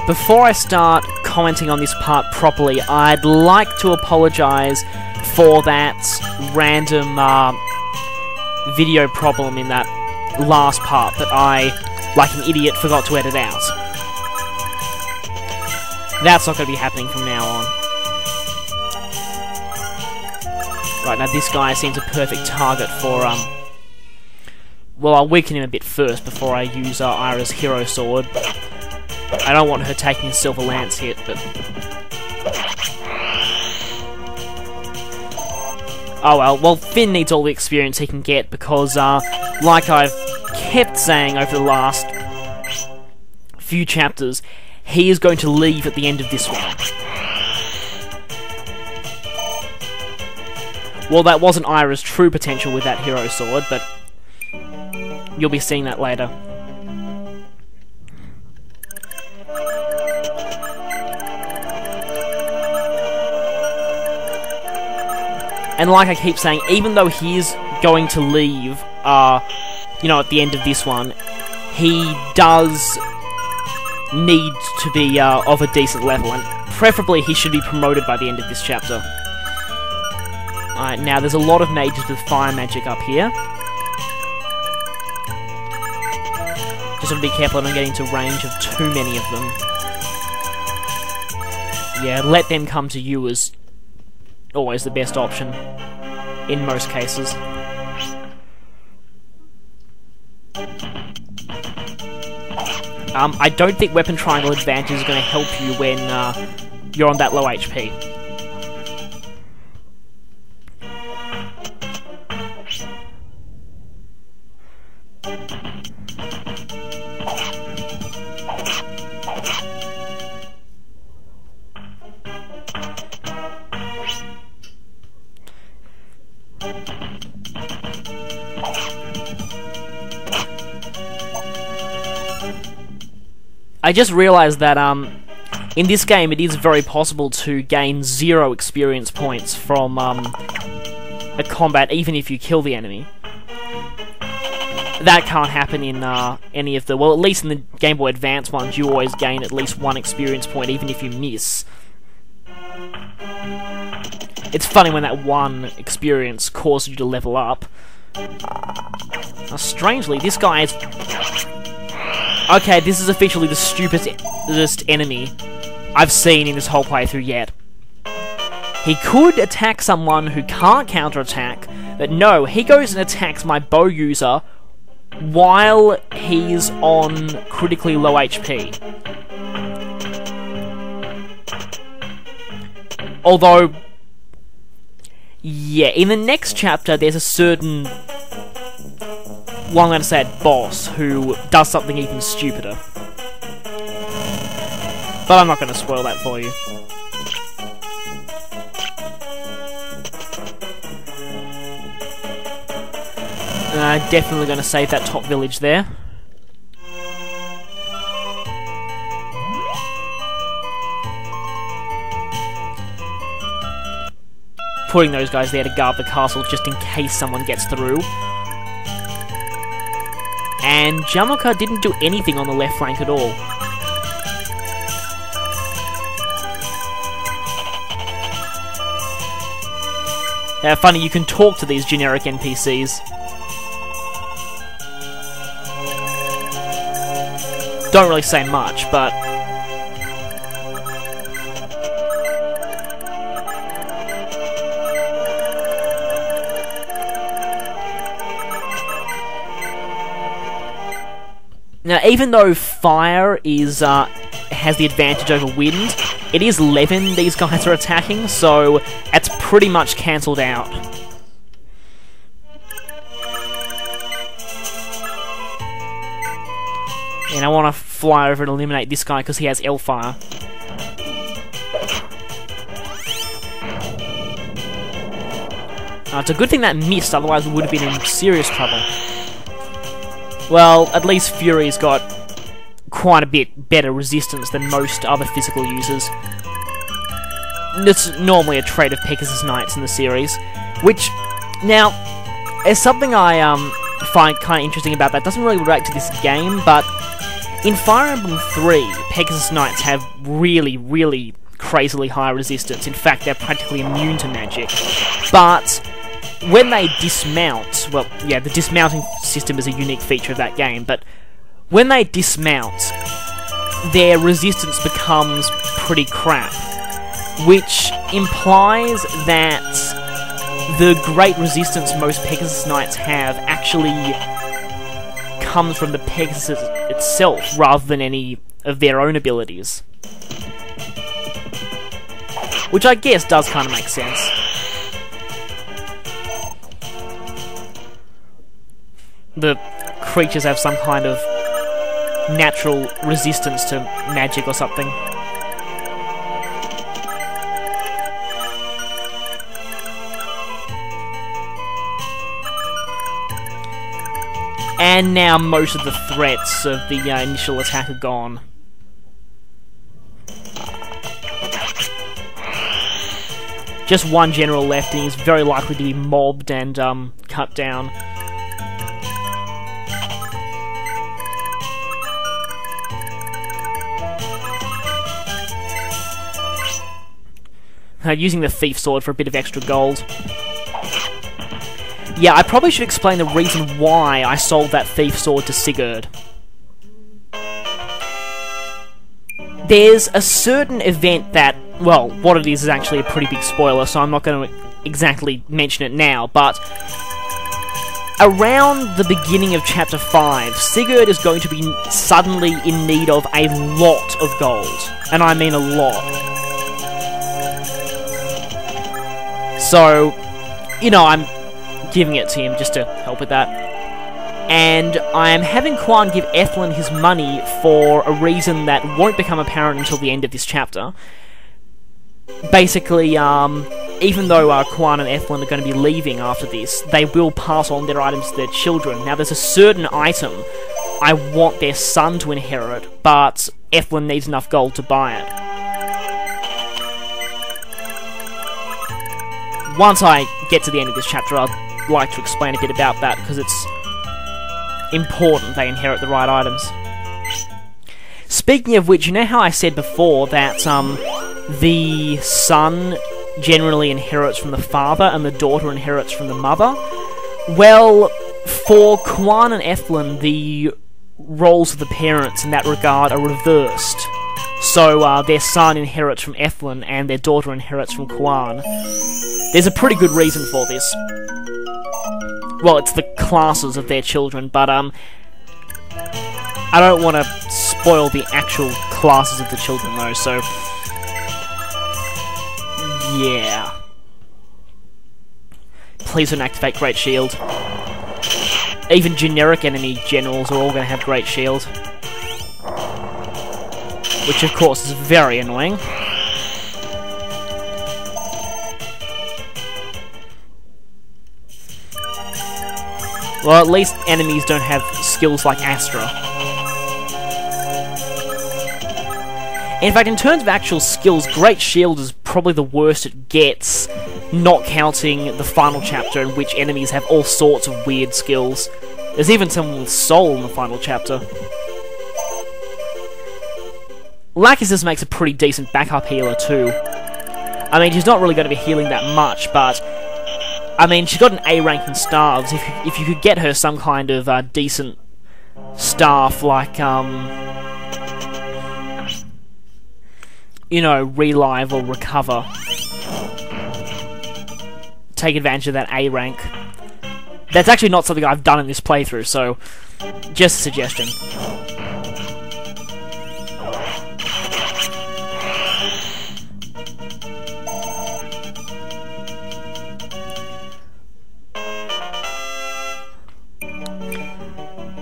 before I start commenting on this part properly, I'd like to apologise for that random video problem in that last part that I, like an idiot, forgot to edit out. That's not going to be happening from now on. Right, now this guy seems a perfect target for, well, I'll weaken him a bit first before I use Ira's hero sword. I don't want her taking a silver lance hit, but... oh well. Well, Finn needs all the experience he can get because, like I've kept saying over the last few chapters, he is going to leave at the end of this one. Well, that wasn't Ira's true potential with that hero sword, but you'll be seeing that later. And like I keep saying, even though he is going to leave, you know, at the end of this one, he does need to be of a decent level, and preferably he should be promoted by the end of this chapter. Alright, now there's a lot of mages with fire magic up here. Just gotta be careful I don't get into range of too many of them. Yeah, let them come to you is always the best option, in most cases. I don't think Weapon Triangle Advantage is going to help you when you're on that low HP. I just realised that in this game it is very possible to gain 0 experience points from a combat even if you kill the enemy. That can't happen in any of the... well, at least in the Game Boy Advance ones you always gain at least 1 experience point even if you miss. It's funny when that 1 experience causes you to level up. Now, strangely, this guy is... okay, this is officially the stupidest enemy I've seen in this whole playthrough yet. He could attack someone who can't counterattack, but no, he goes and attacks my bow user while he's on critically low HP. Although, yeah, in the next chapter there's a certain... well, I'm going to say it, boss, who does something even stupider. But I'm not going to spoil that for you. Definitely going to save that top village there. Putting those guys there to guard the castle just in case someone gets through. And Jamuka didn't do anything on the left flank at all. Funny, you can talk to these generic NPCs. Don't really say much, but... now, even though fire is has the advantage over wind, it is Levin these guys are attacking, so it's pretty much cancelled out. And I want to fly over and eliminate this guy because he has Hellfire. It's a good thing that missed, otherwise we would have been in serious trouble. Well, at least Fury's got quite a bit better resistance than most other physical users. It's normally a trait of Pegasus Knights in the series, which, now, is something I find kind of interesting about that. Doesn't really relate to this game, but In Fire Emblem 3, Pegasus Knights have really, really crazily high resistance. In fact, they're practically immune to magic. But when they dismount, well, yeah, the dismounting system is a unique feature of that game, but when they dismount, their resistance becomes pretty crap, which implies that the great resistance most Pegasus Knights have actually comes from the Pegasus itself, rather than any of their own abilities. Which I guess does kind of make sense. The creatures have some kind of natural resistance to magic or something. And now most of the threats of the initial attack are gone. Just one general left, and he's very likely to be mobbed and cut down. Using the Thief Sword for a bit of extra gold. Yeah, I probably should explain the reason why I sold that Thief Sword to Sigurd. There's a certain event that, well, what it is actually a pretty big spoiler, so I'm not going to exactly mention it now, but around the beginning of Chapter 5, Sigurd is going to be suddenly in need of a lot of gold. And I mean a lot. So, you know, I'm giving it to him just to help with that. And I'm having Quan give Ethlin his money for a reason that won't become apparent until the end of this chapter. Basically, even though Quan and Ethlin are going to be leaving after this, they will pass on their items to their children. Now, there's a certain item I want their son to inherit, but Ethlin needs enough gold to buy it. Once I get to the end of this chapter, I'd like to explain a bit about that, because it's important they inherit the right items. Speaking of which, you know how I said before that the son generally inherits from the father and the daughter inherits from the mother? Well, for Quan and Ethlin, the roles of the parents in that regard are reversed. So their son inherits from Ethlin and their daughter inherits from Quan. There's a pretty good reason for this. Well, it's the classes of their children, but I don't want to spoil the actual classes of the children though, so yeah. Please don't activate Great Shield. Even generic enemy generals are all going to have Great Shield. Which of course is very annoying. Well, at least enemies don't have skills like Astra. In fact, in terms of actual skills, Great Shield is probably the worst it gets, not counting the final chapter in which enemies have all sorts of weird skills. There's even someone with Soul in the final chapter. Lachesis makes a pretty decent backup healer too. I mean, she's not really going to be healing that much, but I mean, she's got an A rank in staves. If you could get her some kind of decent staff, like you know, relive or recover, take advantage of that A rank. That's actually not something I've done in this playthrough, so just a suggestion.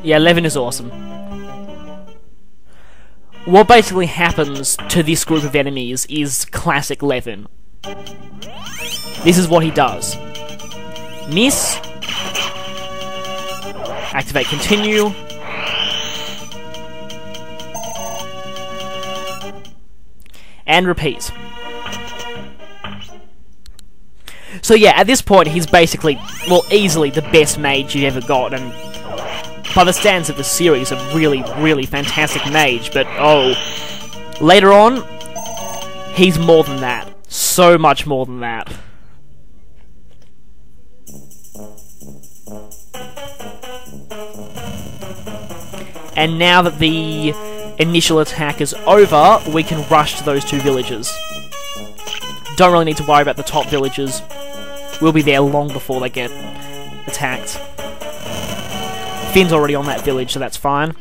Yeah, Levin is awesome. What basically happens to this group of enemies is classic Levin. This is what he does. Miss. Activate continue. And repeat. So yeah, at this point he's basically, well, easily the best mage you've ever got, and by the standards of the series, a really, really fantastic mage, but oh, later on, he's more than that. So much more than that. And now that the initial attack is over, we can rush to those two villages. Don't really need to worry about the top villages. We'll be there long before they get attacked. Finn's already on that village, so that's fine.